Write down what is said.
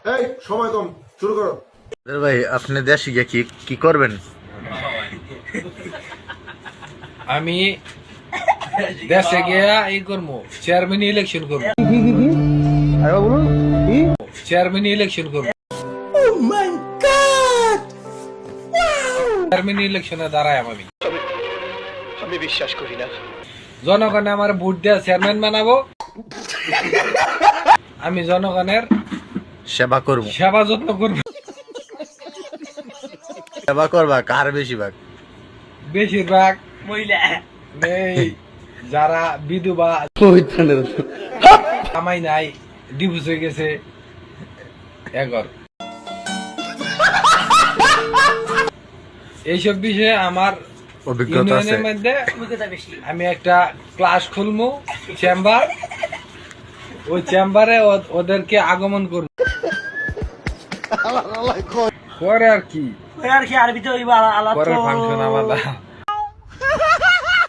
এই সময় কম, শুরু করো। ভাই আপনি দেশে গিয়ে কি কি করবেন? আমি দেশে গিয়া এই করবো, চেয়ারম্যান ইলেকশন করবো। চেয়ারম্যান ইলেকশন করবো। চেয়ারম্যান ইলেকশনে দাঁড়ায় আমি। আমি বিশ্বাস করি না। জনগণে আমার ভোট দেওয়া চেয়ারম্যান বানাবো। আমি জনগণের সেবা করব। সেবা যত্ন করবো। সেবা করবা কার বেশিরভাগ? বেশিরভাগ এই যারা বিধবা, কামাই নাই, ডিভোর্স হয়ে গেছে, এগর এইসব বিষয়ে আমার অভিজ্ঞতা আছে। ইউনিয়নের মধ্যে আমি একটা ক্লাস খুলবো, চেম্বার। ওই চেম্বারে ওদেরকে আগমন করব। পরে আর কি আরবিতে পরের ফাংশন আলাদা।